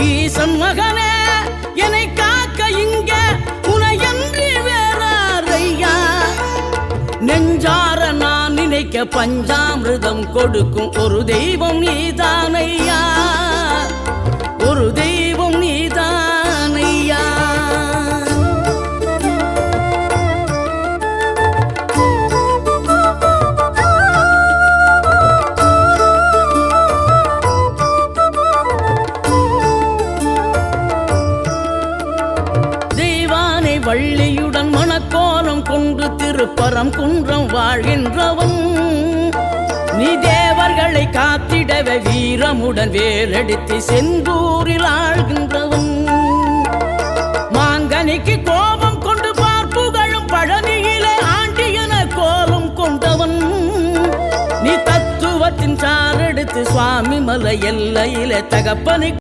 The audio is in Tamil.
ஈசன் மகனே என்னை காக்க இங்க உனையன்றி வேறாரையா. நெஞ்சார நான் நினைக்க பஞ்சாமிர்தம் கொடுக்கும் ஒரு தெய்வம் நீதானையா, ஒரு தெய்வம் நீதானையா. வள்ளியுடன் மணக்கோலம் கொண்டு திருப்பரம் குன்றம் வாழ்கின்றவன் நீ. தேவர்களை காத்திடவே வீரமுடன் வேலெடுத்து செந்தூரில் ஆழ்கின்றவன். மாங்கனிக்கு கோபம் கொண்டு பார்ப்புகழும் பழனியிலே ஆண்டியன கோலம் கொண்டவன் நீ. தத்துவத்தின் சாரெடுத்து சுவாமி மலை எல்லையிலே தகப்பனை